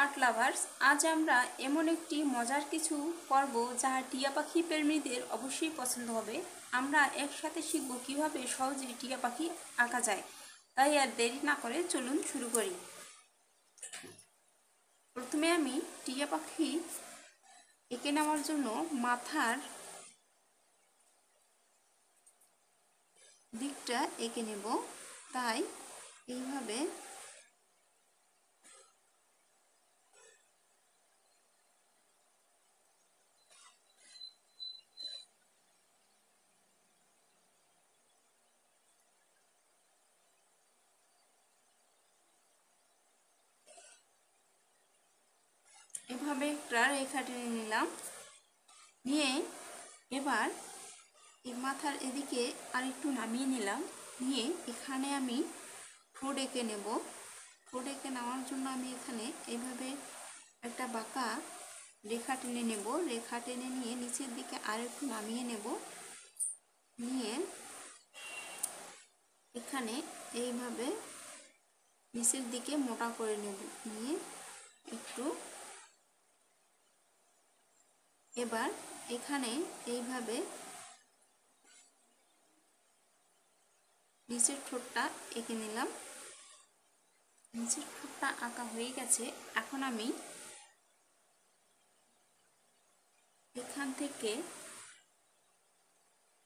Art lovers, আজ আমরা এমন একটি মজার কিছু করব যা টিয়া পাখি প্রেমীদের অবশ্যই পছন্দ হবে। আমরা একসাথে শিখব কিভাবে সহজে টিয়া পাখি আঁকা যায়। তাই আর দেরি না করে চলুন শুরু করি। প্রথমে আমি টিয়া পাখি এঁকে নেওয়ার জন্য মাথার দিকটা এঁকে নেব। তাই এইভাবে একটা রেখা টেনে নিলাম। নিয়ে এবার এই মাথার এদিকে আরেকটু নামিয়ে নিলাম। নিয়ে এখানে আমি ঠোঁট এঁকে নেব। ঠোঁট এঁকে নেওয়ার জন্য আমি এখানে এইভাবে একটা বাঁকা রেখা টেনে নেব। রেখা টেনে নিয়ে নিচের দিকে আরেকটু নামিয়ে নেব। নিয়ে এখানে এইভাবে নিচের দিকে মোটা করে নেব। নিয়ে একটু এবার এখানে এইভাবে নিচের ঠোঁটটা এঁকে নিলাম। নিচের ঠোঁটটা আঁকা হয়ে গেছে। এখন আমি এখান থেকে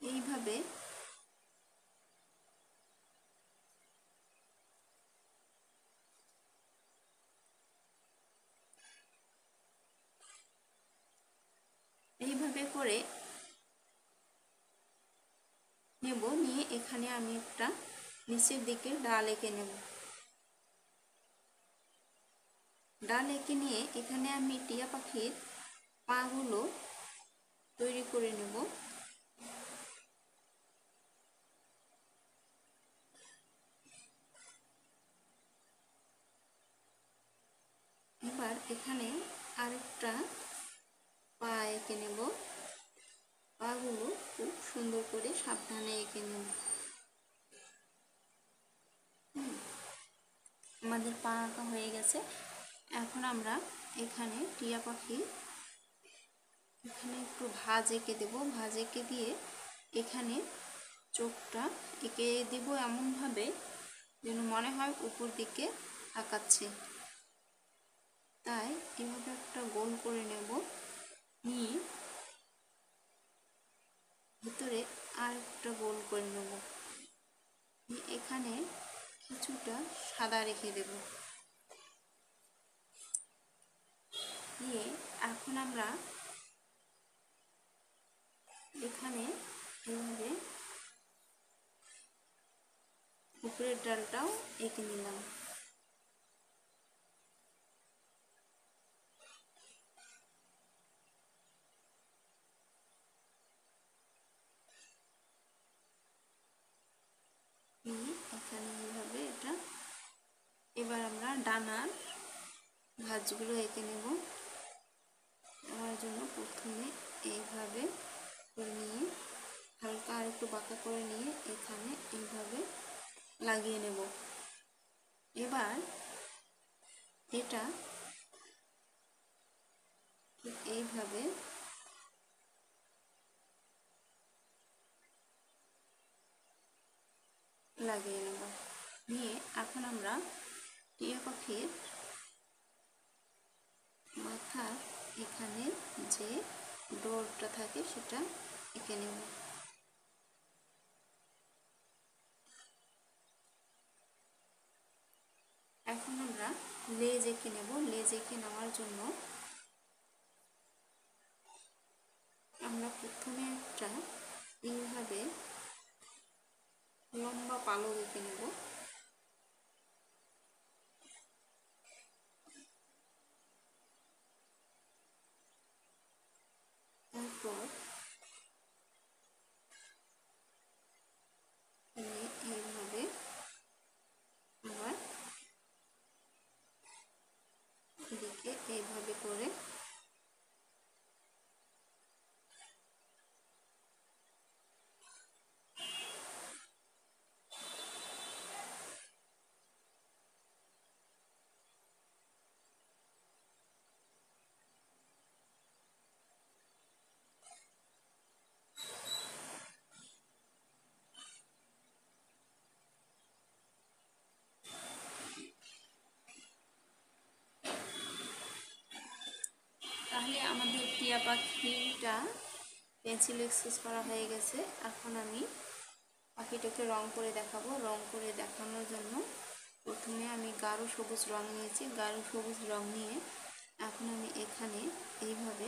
এইভাবে করে নেব। নিয়ে এখানে আমি একটা নিচের দিকে ডাল এঁকে নেব। ডাল এঁকে নিয়ে এখানে আমি টিয়া পাখির পাগুলো তৈরি করে নেব। এবার এখানে আরেকটা পা এঁকে নেব। পাগুলো খুব সুন্দর করে সাবধানে এঁকে নেব। আমাদের পা আঁকা হয়ে গেছে। এখন আমরা এখানে টিয়া পাখি এখানে একটু ভাঁজ এঁকে দেব। ভাঁজ এঁকে দিয়ে এখানে চোখটা এঁকে দেব এমনভাবে যেন মনে হয় উপর দিকে তাকাচ্ছে। তাই এভাবে একটা গোল করে নেব। নিয়ে ভিতরে আরেকটা গোল করে নেব। এখানে কিছুটা সাদা রেখে দেব। দিয়ে এখন আমরা এখানে এইভাবে উপরের ডালটাও এঁকে নিলাম। এখানে এইভাবে এটা এবার আমরা ডানার ভাঁজগুলো এঁকে নেব। আমার জন্য প্রথমে এইভাবে করে নিয়ে হালকা আর একটু বাঁকা করে নিয়ে এখানে এইভাবে লাগিয়ে নেব। এবার এটা এইভাবে লাগিয়ে নেব। নিয়ে এখন আমরা টিয়া পাখির মাথার এখানে যে ডোরটা থাকে সেটা এঁকে নেব। এখন আমরা লেজ এঁকে নেব। লেজ এঁকে নেওয়ার জন্য আমরা প্রথমে একটা এইভাবে লম্বা পালক এঁকে নেব। তারপর এইভাবে আবার এদিকে এইভাবে করে টিয়া পাখিটা পেন্সিল স্কেচ করা হয়ে গেছে। এখন আমি পাখিটাকে রং করে দেখাবো। রং করে দেখানোর জন্য প্রথমে আমি গাঢ় সবুজ রং নিয়েছি। গাঢ় সবুজ রং নিয়ে এখন আমি এখানে এইভাবে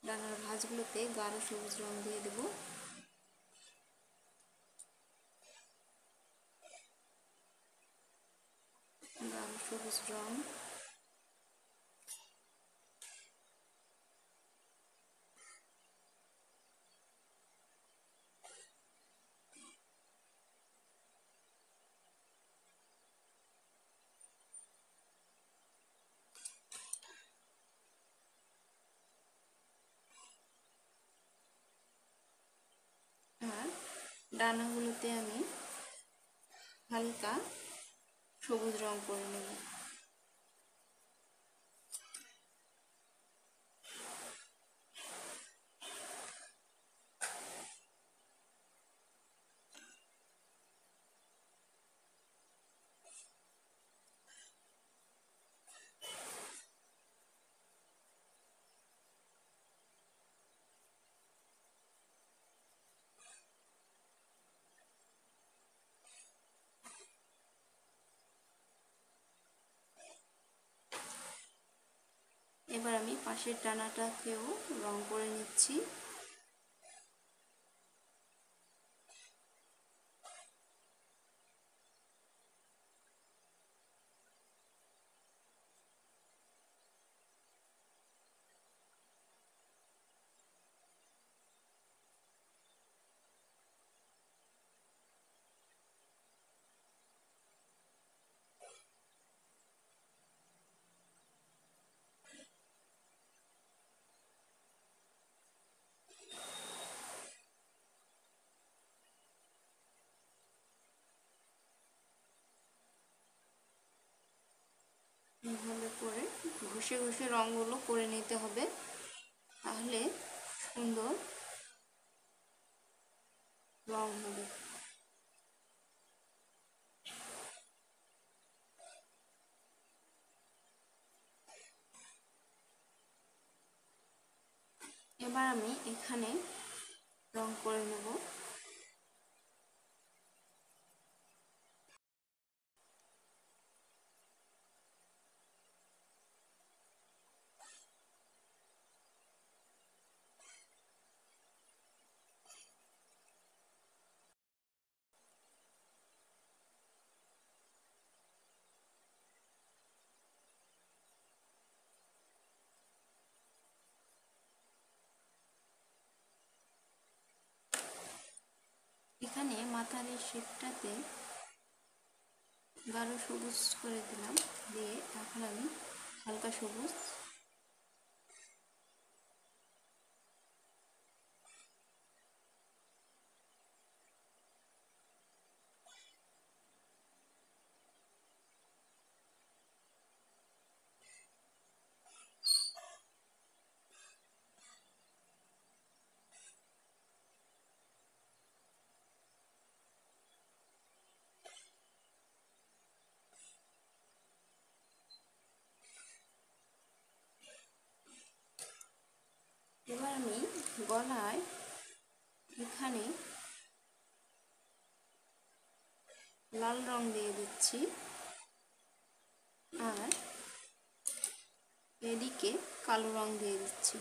ডানার ভাঁজগুলোতে গাঢ় সবুজ রং দিয়ে দেব। গাঢ় সবুজ রং আর ডানাগুলোতে আমি হালকা সবুজ রং করে নেব। এবার আমি পাশের ডানাটাকেও রং করে নিচ্ছি। এইভাবে করে ঘষে ঘষে রঙগুলো করে নিতে হবে, তাহলে সুন্দর রং হবে। এবার আমি এখানে রং করে নেব। এখানে মাথার এই শেপটাতে গাঢ় সবুজ করে দিলাম, দিয়ে এখন আমি হালকা সবুজ এবার আমি গলায় এখানে লাল রং দিয়ে দিচ্ছি, আর এদিকে কালো রং দিয়ে দিচ্ছি।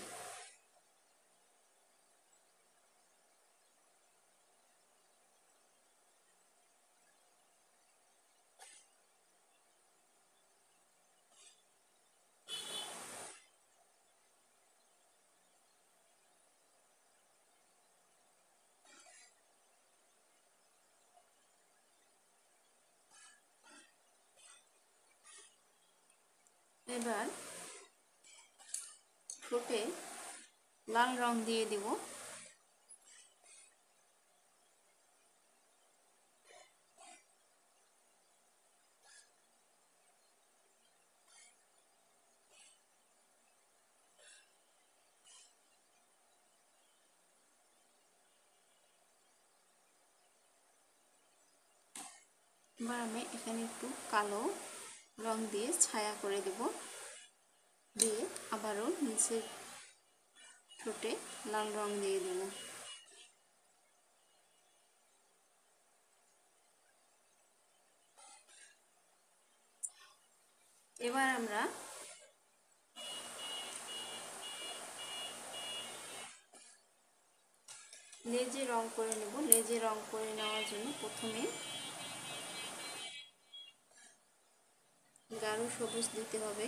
এবার ঠোঁটে লাল রং দিয়ে দেব। এবার আমি এখানে একটু কালো রং দিয়ে ছায়া করে দেব, দিয়ে আবারও নিচে ঠোঁটে লাল রং দিয়ে দেব। এবার আমরা লেজে রং করে নেব। লেজে রং করে নেওয়ার জন্য প্রথমে গাঢ় সবুজ দিতে হবে।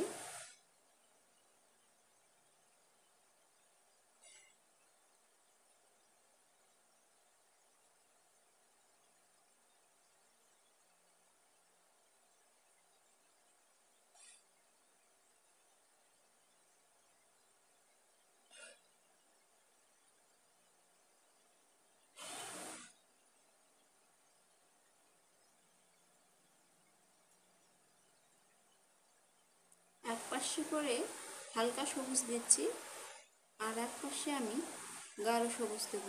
এক পাশে করে হালকা সবুজ দিচ্ছি, আর এক পাশে আমি গাঢ় সবুজ দেব।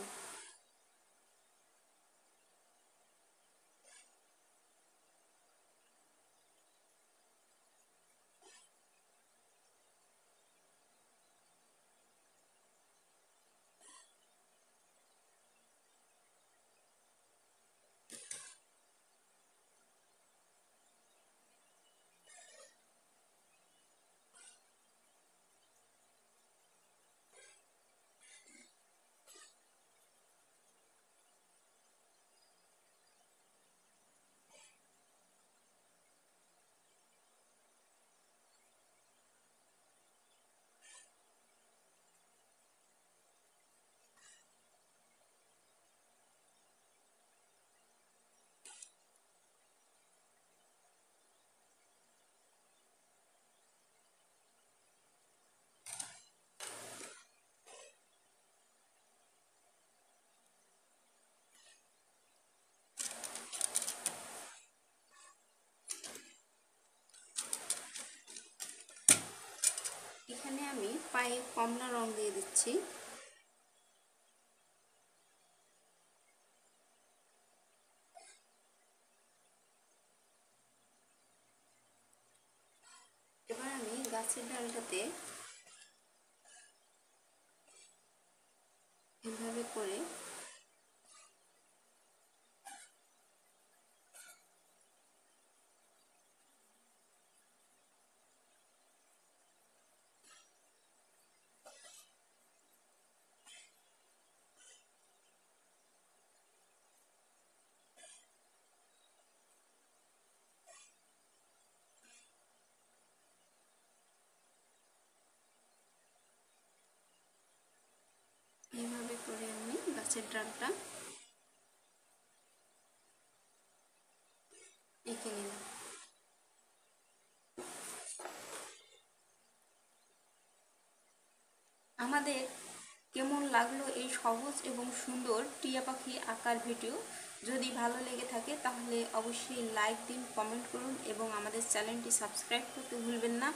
এখানে আমি পায়ে কমলা রং দিয়ে দিচ্ছি। এবার আমি গাছের ডালটাতে এভাবে করে আমি গাছের ডালটা এঁকে নিলাম। আমাদের কেমন লাগলো এই সহজ এবং সুন্দর টিয়া পাখি আঁকার ভিডিও? যদি ভালো লেগে থাকে তাহলে অবশ্যই লাইক দিন, কমেন্ট করুন এবং আমাদের চ্যানেলটি সাবস্ক্রাইব করতে ভুলবেন না।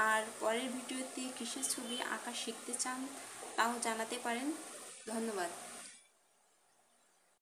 আর পরের ভিডিওতে কিসের ছবি আঁকা শিখতে চান তাও জানাতে পারেন। ধন্যবাদ।